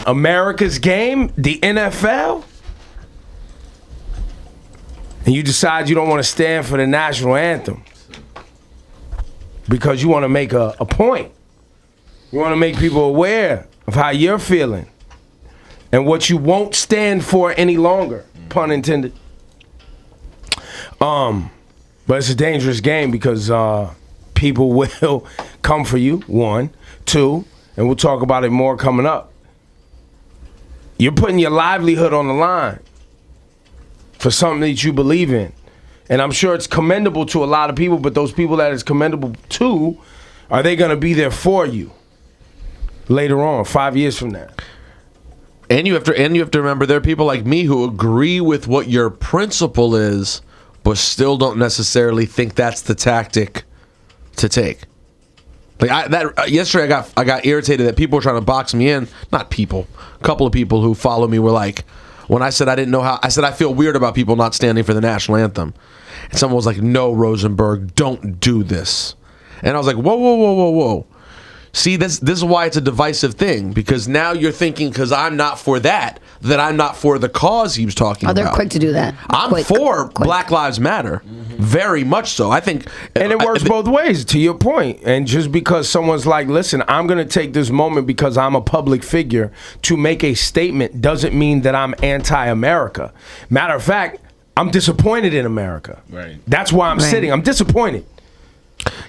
America's game, the NFL, and you decide you don't want to stand for the national anthem because you want to make a point. You want to make people aware of how you're feeling and what you won't stand for any longer, pun intended. But it's a dangerous game because people will come for you, one. Two, and we'll talk about it more coming up. You're putting your livelihood on the line for something that you believe in. And I'm sure it's commendable to a lot of people, but those people that it's commendable to, are they going to be there for you later on, 5 years from now? And you have to remember there are people like me who agree with what your principle is, but still don't necessarily think that's the tactic to take. Like yesterday, I got irritated that people were trying to box me in. Not people, a couple of people who follow me were like, when I said I didn't know how, I said I feel weird about people not standing for the national anthem, and someone was like, "No, Rosenberg, don't do this," and I was like, "Whoa. See, this is why it's a divisive thing, because now you're thinking because I'm not for that I'm not for the cause he was talking about. They're quick to do that. I'm for Black Lives Matter, very much so. I think, and it works both ways. To your point, and just because someone's like, "Listen, I'm going to take this moment because I'm a public figure to make a statement," doesn't mean that I'm anti-America. Matter of fact, I'm disappointed in America. Right. That's why I'm sitting. I'm disappointed.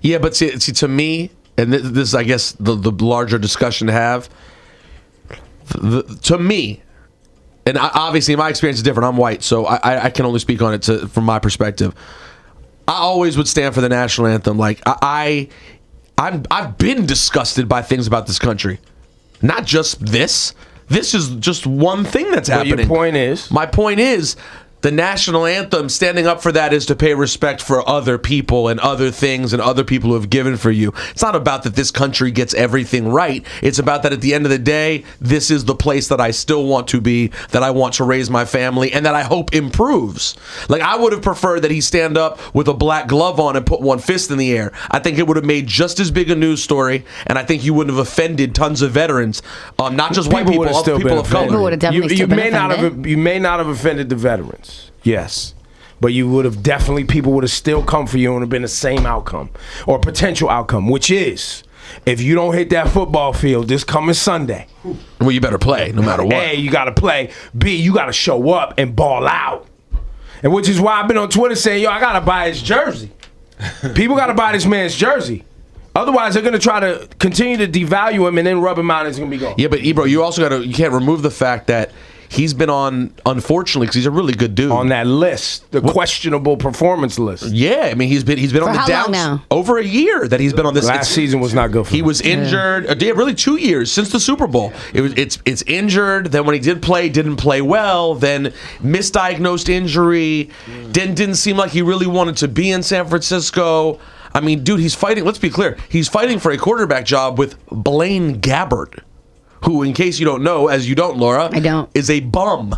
Yeah, but see to me. And this is, I guess, the larger discussion to have. To me, and obviously my experience is different. I'm white, so I can only speak on it from my perspective. I always would stand for the national anthem. Like I've been disgusted by things about this country, not just this. This is just one thing that's happening. Your point is? My point is, the national anthem, standing up for that is to pay respect for other people and other things and other people who have given for you. It's not about that this country gets everything right. It's about that at the end of the day, this is the place that I still want to be, that I want to raise my family, and that I hope improves. Like, I would have preferred that he stand up with a black glove on and put one fist in the air. I think it would have made just as big a news story, and I think you wouldn't have offended tons of veterans, not just white people, other people of color. People would have definitely still been offended. You may not have offended the veterans. Yes, but you would have definitely, people would have still come for you and have been the same outcome or potential outcome, which is, if you don't hit that football field this coming Sunday, well, you better play no matter what. A, you got to play. B, you got to show up and ball out. And which is why I've been on Twitter saying, yo, I got to buy his jersey. People got to buy this man's jersey. Otherwise, they're going to try to continue to devalue him and then rub him out and it's going to be gone. Yeah, but Ebro, you also you can't remove the fact that he's been on, unfortunately, because he's a really good dude, on that list, the questionable performance list. Yeah, I mean he's been on the downs now? over a year that he's been on this. Last season was not good for him. He was injured. Yeah, really 2 years since the Super Bowl. It's injured. Then when he didn't play well. Then misdiagnosed injury. Didn't seem like he really wanted to be in San Francisco. I mean, dude, he's fighting. Let's be clear. He's fighting for a quarterback job with Blaine Gabbert, who, in case you don't know, as you don't, Laura, I don't, is a bum,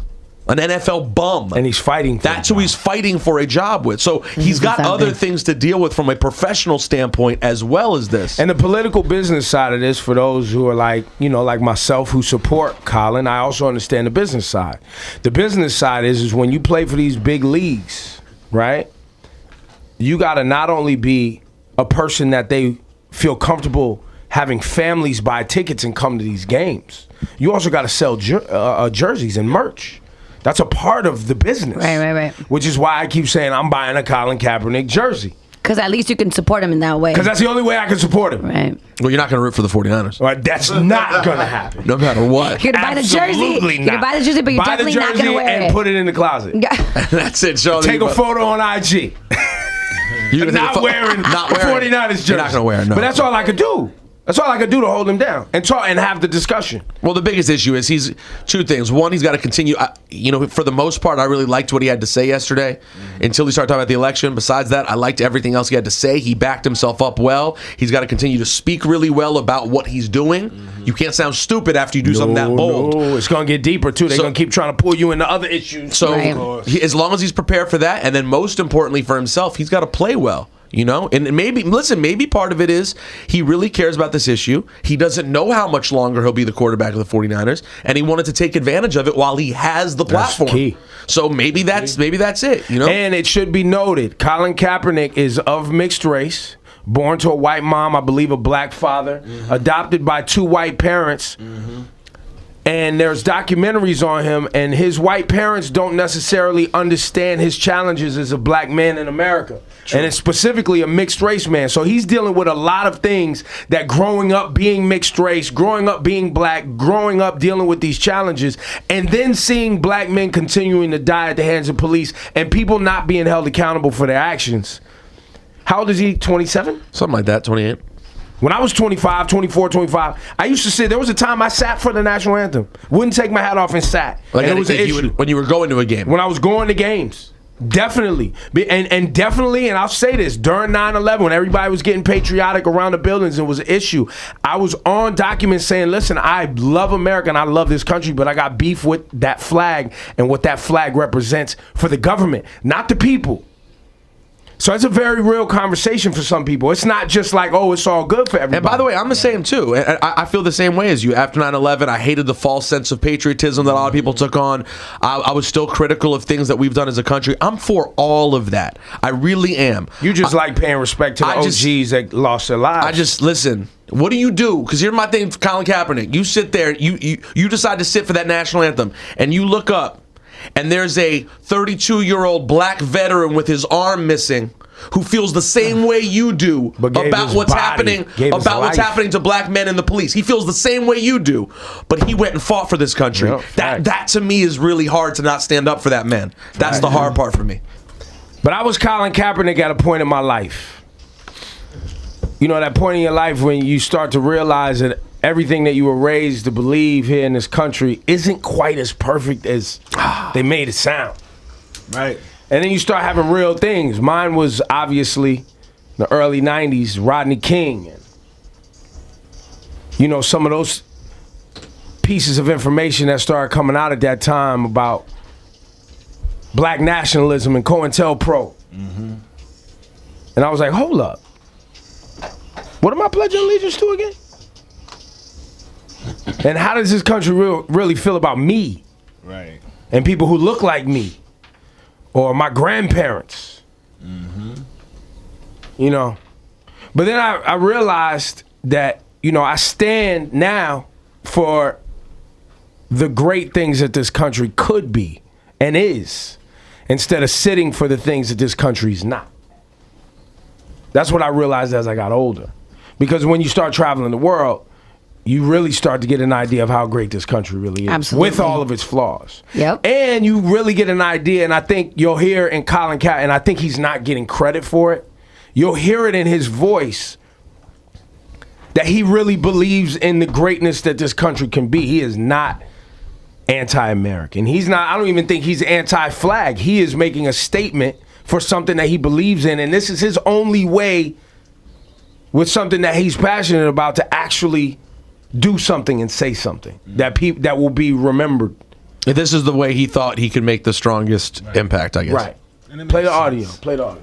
an NFL bum. And he's fighting for That's who he's fighting for a job with. So he's got other things to deal with from a professional standpoint as well as this. And the political business side of this, for those who are like, like myself, who support Colin, I also understand the business side. The business side is when you play for these big leagues, right? You got to not only be a person that they feel comfortable having families buy tickets and come to these games. You also got to sell jerseys and merch. That's a part of the business. Right. Which is why I keep saying I'm buying a Colin Kaepernick jersey. Because at least you can support him in that way. Because that's the only way I can support him. Right. Well, you're not going to root for the 49ers. Right, that's not going to happen. No matter what. You're going to buy the jersey. You're going to buy the jersey, but you're definitely not going to wear it. And put it in the closet. That's it. Show Take a photo on IG. You're not wearing the 49ers jersey. You're not going to wear it, no. But that's all I could do. That's all I could do to hold him down and talk and have the discussion. Well, the biggest issue is he's two things. One, he's got to continue. For the most part, I really liked what he had to say yesterday until he started talking about the election. Besides that, I liked everything else he had to say. He backed himself up well. He's got to continue to speak really well about what he's doing. You can't sound stupid after you do something that bold. No, it's going to get deeper, too. They're going to keep trying to pull you into other issues. So as long as he's prepared for that, and then most importantly for himself, he's got to play well. You know, and maybe part of it is he really cares about this issue. He doesn't know how much longer he'll be the quarterback of the 49ers, and he wanted to take advantage of it while he has the platform. That's key. So maybe that's it, you know? And it should be noted, Colin Kaepernick is of mixed race, born to a white mom, I believe a black father, adopted by 2 white parents. And there's documentaries on him, and his white parents don't necessarily understand his challenges as a black man in America. True. And it's specifically a mixed race man. So he's dealing with a lot of things that growing up being mixed race, growing up being black, growing up dealing with these challenges, and then seeing black men continuing to die at the hands of police and people not being held accountable for their actions. How old is he? 27? Something like that, 28. When I was 25, 24, 25, I used to sit. There was a time I sat for the national anthem. Wouldn't take my hat off and sat. Like and it was an issue. When you were going to a game. When I was going to games. Definitely. And definitely, and I'll say this, during 9/11, when everybody was getting patriotic around the buildings, it was an issue. I was on documents saying, listen, I love America and I love this country, but I got beef with that flag and what that flag represents for the government, not the people. So it's a very real conversation for some people. It's not just like, oh, it's all good for everybody. And by the way, I'm the same too. And I feel the same way as you. After 9/11, I hated the false sense of patriotism that a lot of people took on. I was still critical of things that we've done as a country. I'm for all of that. I really am. You just like paying respect to the OGs that lost their lives. Listen. What do you do? Because here's my thing for Colin Kaepernick. You sit there, you decide to sit for that national anthem, and you look up, and there's a 32-year-old black veteran with his arm missing who feels the same way you do about what's happening to black men in the police. He feels the same way you do, but he went and fought for this country. Yep, that to me is really hard to not stand up for that man. That's the hard part for me. But I was Colin Kaepernick at a point in my life. You know, that point in your life when you start to realize that everything that you were raised to believe here in this country isn't quite as perfect as they made it sound. Right. And then you start having real things. Mine was obviously the early 90s, Rodney King. And, you know, some of those pieces of information that started coming out at that time about black nationalism and COINTELPRO. Mm-hmm. And I was like, hold up. What am I pledging allegiance to again? And how does this country really feel about me? Right. And people who look like me? Or my grandparents? Mm-hmm. You know? But then I realized that, you know, I stand now for the great things that this country could be and is, instead of sitting for the things that this country's not. That's what I realized as I got older. Because when you start traveling the world, you really start to get an idea of how great this country really is. Absolutely. With all of its flaws. Yep. And you really get an idea, and I think you'll hear in Colin Kaepernick, and I think he's not getting credit for it. You'll hear it in his voice that he really believes in the greatness that this country can be. He is not anti-American. He's not, I don't even think he's anti-flag. He is making a statement for something that he believes in, and this is his only way with something that he's passionate about to actually do something and say something that will be remembered. This is the way he thought he could make the strongest impact, I guess. Right. Play the audio.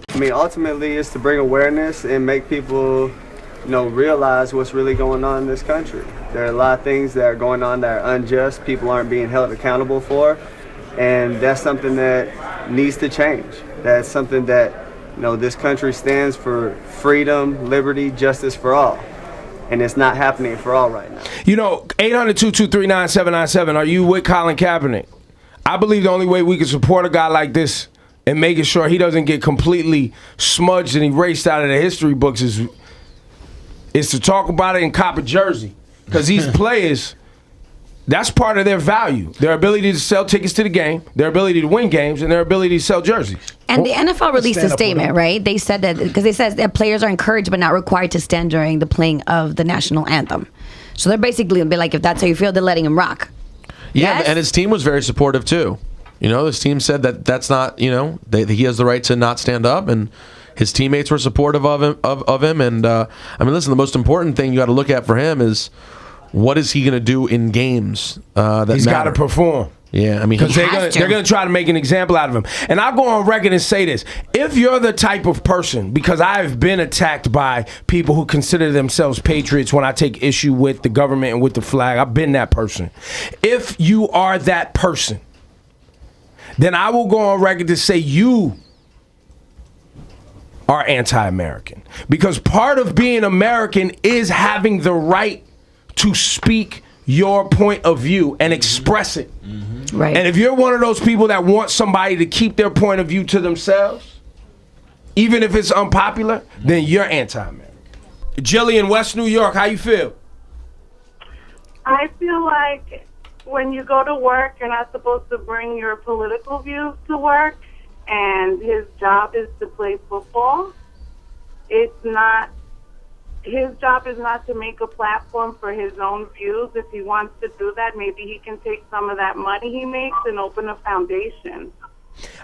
I mean, ultimately, it's to bring awareness and make people, you know, realize what's really going on in this country. There are a lot of things that are going on that are unjust, people aren't being held accountable for, and that's something that needs to change. That's something that, you know, this country stands for freedom, liberty, justice for all. And it's not happening for all right now. You know, 800-223-9797, are you with Colin Kaepernick? I believe the only way we can support a guy like this and making sure he doesn't get completely smudged and erased out of the history books is to talk about it and cop a jersey. Because these players, that's part of their value. Their ability to sell tickets to the game, their ability to win games, and their ability to sell jerseys. And the NFL released a statement, right? They said that, because they said that players are encouraged but not required to stand during the playing of the national anthem. So they're basically going to be like, if that's how you feel, they're letting him rock. Yeah, Yes? and his team was very supportive too. You know, his team said that that's not, you know, he has the right to not stand up, and his teammates were supportive of him. And I mean, listen, the most important thing you got to look at for him is what is he going to do in games that He's got matter. to perform. Yeah, I mean, because they're gonna try to make an example out of him. And I'll go on record and say this: if you're the type of person, because I've been attacked by people who consider themselves patriots when I take issue with the government and with the flag, I've been that person. If you are that person, then I will go on record to say you are anti-American, because part of being American is having the right to speak your point of view and express it. Right. And if you're one of those people that want somebody to keep their point of view to themselves, even if it's unpopular, then you're anti-American. Jillian, West New York, how you feel? I feel like when you go to work, you're not supposed to bring your political views to work, and his job is to play football. His job is not to make a platform for his own views. If he wants to do that, maybe he can take some of that money he makes and open a foundation.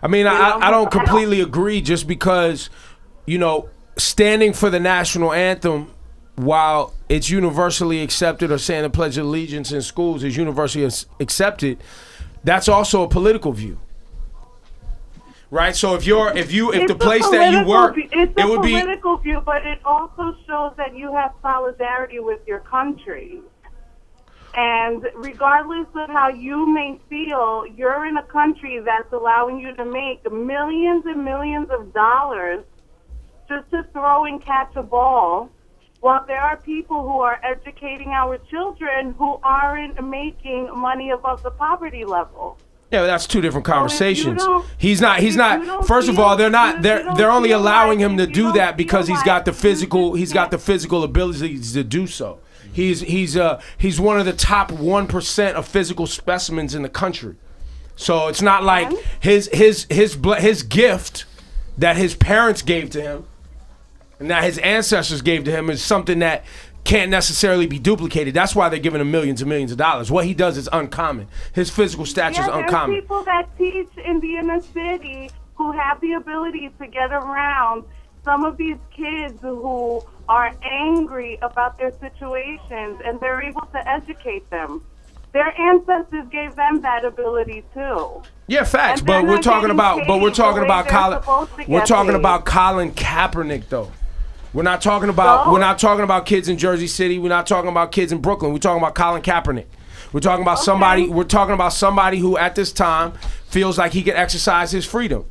I mean, I don't completely agree, just because, standing for the national anthem, while it's universally accepted, or saying the Pledge of Allegiance in schools is universally accepted, that's also a political view. Right, so if the place that you work, it's a political view, but it also shows that you have solidarity with your country. And regardless of how you may feel, you're in a country that's allowing you to make millions and millions of dollars just to throw and catch a ball, while there are people who are educating our children who aren't making money above the poverty level. Yeah, but that's two different conversations. So He's not. First of all, they're only allowing him to do that because he's got the physical abilities to do so. He's one of the top 1% of physical specimens in the country. So it's not like his gift that his parents gave to him and that his ancestors gave to him is something that can't necessarily be duplicated. That's why they're giving him millions and millions of dollars. What he does is uncommon. His physical stature is uncommon. There's people that teach in the inner city who have the ability to get around some of these kids who are angry about their situations, and they're able to educate them. Their ancestors gave them that ability too. Yeah, facts. And But we're talking about Colin Kaepernick though. We're not talking about kids in Jersey City. We're not talking about kids in Brooklyn. We're talking about Colin Kaepernick. We're talking about somebody. We're talking about somebody who, at this time, feels like he can exercise his freedom.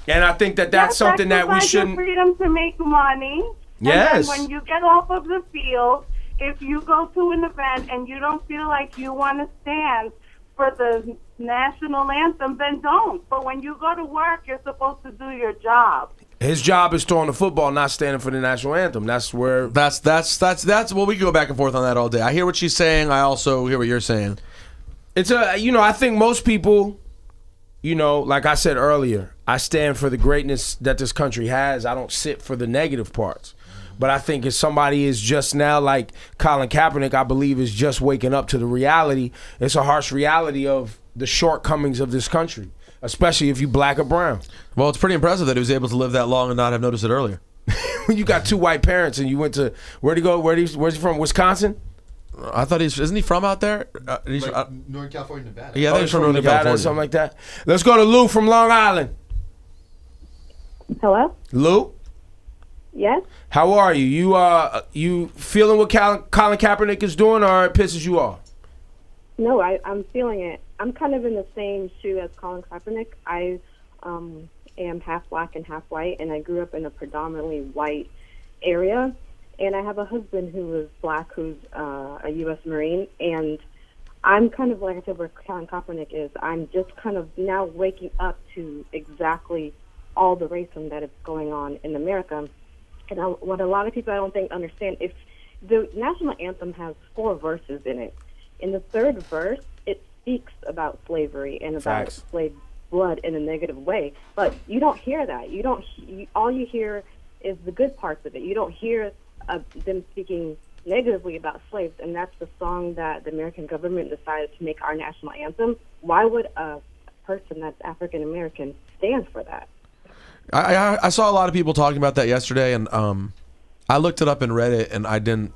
And I think that's something that we shouldn't. Your freedom to make money. Yes. And then when you get off of the field, if you go to an event and you don't feel like you want to stand for the national anthem, then don't. But when you go to work, you're supposed to do your job. His job is throwing the football, not standing for the national anthem. That's where. That's well, we can go back and forth on that all day. I hear what she's saying. I also hear what you're saying. It's I think most people, like I said earlier, I stand for the greatness that this country has. I don't sit for the negative parts. But I think if somebody is just now, like Colin Kaepernick, I believe is just waking up to the reality. It's a harsh reality of the shortcomings of this country, especially if you black or brown. Well, it's pretty impressive that he was able to live that long and not have noticed it earlier. When you got two white parents and you went to, where'd he go? Where's he from? Wisconsin? I thought isn't he from out there? Northern California, Nevada. Yeah, he's from Northern California. Or something like that. Let's go to Lou from Long Island. Hello? Lou? Yes? How are you? You feeling what Colin Kaepernick is doing, or it pisses you off? No, I'm feeling it. I'm kind of in the same shoe as Colin Kaepernick. I am half black and half white, and I grew up in a predominantly white area. And I have a husband who is black, who's a U.S. Marine. And I'm kind of, like I said, where Colin Kaepernick is. I'm just kind of now waking up to exactly all the racism that is going on in America. And what a lot of people I don't think understand, if the national anthem has 4 verses in it. In the 3rd verse, it speaks about slavery and about slave blood in a negative way. But you don't hear that. All you hear is the good parts of it. You don't hear them speaking negatively about slaves, and that's the song that the American government decided to make our national anthem. Why would a person that's African American stand for that? I saw a lot of people talking about that yesterday, and I looked it up and read it, and I didn't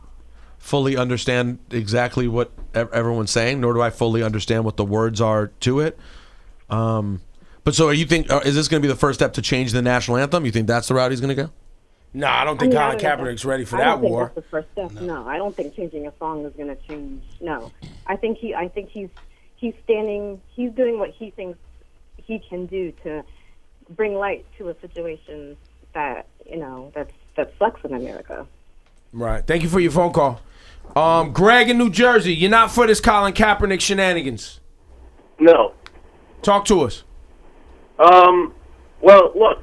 fully understand exactly what everyone's saying, nor do I fully understand what the words are to it. But so you think, is this going to be the first step to change the national anthem? You think that's the route he's going to go? No, I don't think Colin Kaepernick's ready for that war. I don't think that's the first step. No, I don't think changing a song is going to change. No, I think he's standing. He's doing what he thinks he can do to bring light to a situation that that sucks in America. Right. Thank you for your phone call. Greg in New Jersey, you're not for this Colin Kaepernick shenanigans. No. Talk to us. Well, look,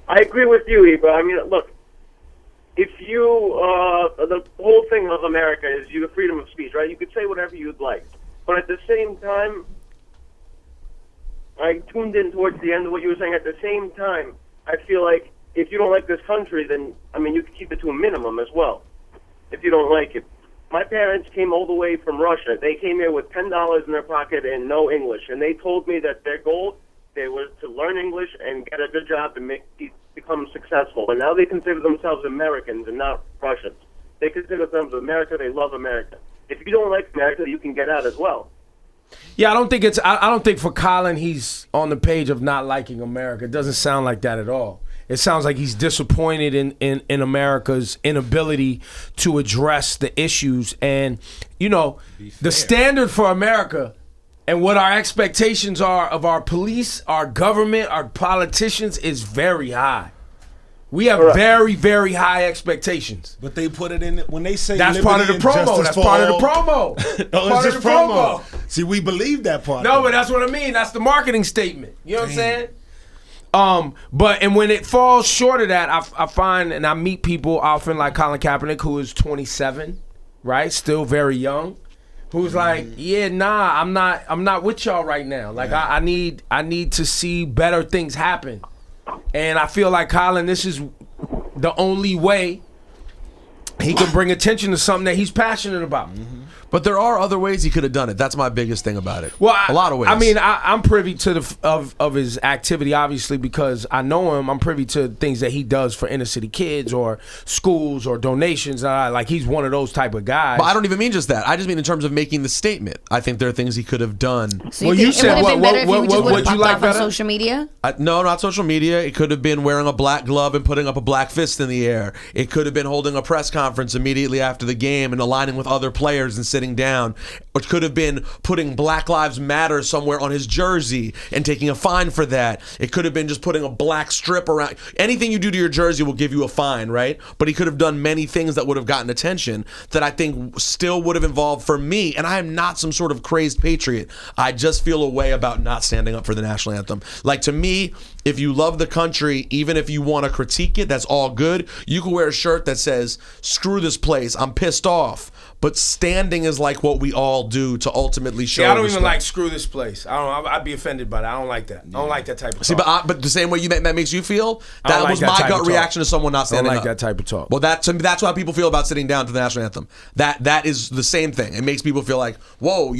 I agree with you, Ebro. I mean, look, if you, the whole thing of America is you have freedom of speech, right? You could say whatever you'd like. But at the same time, I tuned in towards the end of what you were saying. At the same time, I feel like if you don't like this country, then, I mean, you could keep it to a minimum as well, if you don't like it. My parents came all the way from Russia. They came here with $10 in their pocket and no English. And they told me that their goal, they was to learn English and get a good job and become successful. And now they consider themselves Americans and not Russians. They consider themselves America. They love America. If you don't like America, you can get out as well. Yeah, I don't think for Colin he's on the page of not liking America. It doesn't sound like that at all. It sounds like he's disappointed in America's inability to address the issues. And, the standard for America and what our expectations are of our police, our government, our politicians is very high. We have very, very high expectations. But they put it in when they say that's part of the promo. That's part of the promo. No, it's just promo. See, we believe that part. No, but that's what I mean. That's the marketing statement. You know what I'm saying? But when it falls short of that, I find and I meet people often like Colin Kaepernick, who is 27, right? Still very young, who's like, I'm not with y'all right now. Like I need to see better things happen. And I feel like Colin, this is the only way he can bring attention to something that he's passionate about. Mm-hmm. But there are other ways he could have done it. That's my biggest thing about it. Well, a lot of ways. I mean, I'm privy to of his activity, obviously, because I know him. I'm privy to things that he does for inner city kids or schools or donations. Like he's one of those type of guys. But I don't even mean just that. I just mean in terms of making the statement. I think there are things he could have done. So you said what you like on social media? No, not social media. It could have been wearing a black glove and putting up a black fist in the air. It could have been holding a press conference immediately after the game and aligning with other players and sitting down. It could have been putting Black Lives Matter somewhere on his jersey and taking a fine for that. It could have been just putting a black strip around. Anything you do to your jersey will give you a fine, right? But he could have done many things that would have gotten attention that I think still would have involved for me. And I am not some sort of crazed patriot. I just feel a way about not standing up for the national anthem. Like, to me, if you love the country, even if you want to critique it, that's all good. You can wear a shirt that says, screw this place, I'm pissed off. But standing is like what we all do to ultimately show. I don't even like screw this place. I'd be offended by that. I don't like that. I don't like that type of talk. See, but the same way that makes you feel, that was my gut reaction to someone not standing up. I don't like that type of talk. Well, that's how people feel about sitting down to the national anthem. That is the same thing. It makes people feel like, whoa,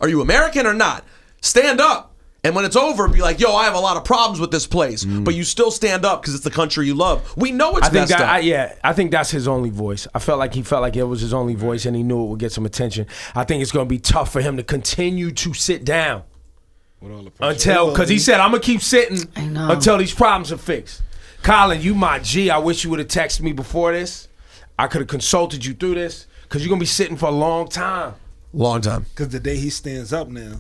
are you American or not? Stand up. And when it's over, be like, yo, I have a lot of problems with this place. But you still stand up because it's the country you love. We know it's messed up. I think that's his only voice. I felt like it was his only voice and he knew it would get some attention. I think it's going to be tough for him to continue to sit down because he said, I'm going to keep sitting until these problems are fixed. Colin, you my G. I wish you would have texted me before this. I could have consulted you through this because you're going to be sitting for a long time. Long time. Because the day he stands up now.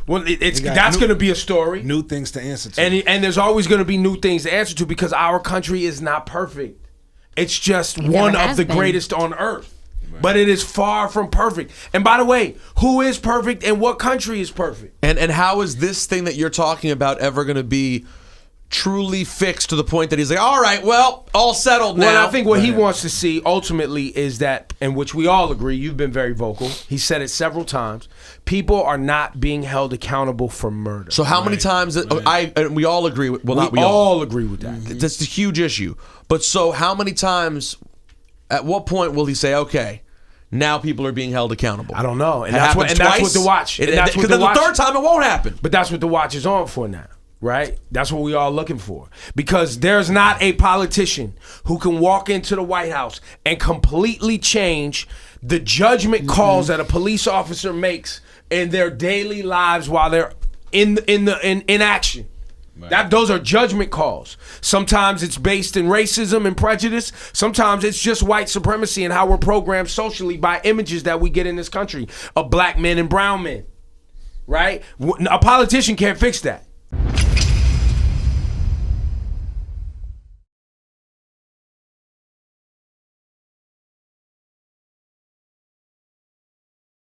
Well, that's going to be a story. New things to answer to. And there's always going to be new things to answer to because our country is not perfect. It's just one of the greatest on earth. Right. But it is far from perfect. And by the way, who is perfect and what country is perfect? And how is this thing that you're talking about ever going to be truly fixed to the point that he's like, all right, well, all settled now? Well, I think what he wants to see ultimately is that, in which we all agree, you've been very vocal, he said it several times, people are not being held accountable for murder. So how many times, we all agree with, well, we all agree with that. Mm-hmm. That's a huge issue. But so how many times, at what point will he say, okay, now people are being held accountable? I don't know. And that's what the watch. Because the third time it won't happen. But that's what the watch is on for now. right? That's what we all looking for. Because there's not a politician who can walk into the White House and completely change the judgment calls that a police officer makes in their daily lives while they're in action. Those are judgment calls. Sometimes it's based in racism and prejudice. Sometimes it's just white supremacy and how we're programmed socially by images that we get in this country of black men and brown men. Right? A politician can't fix that.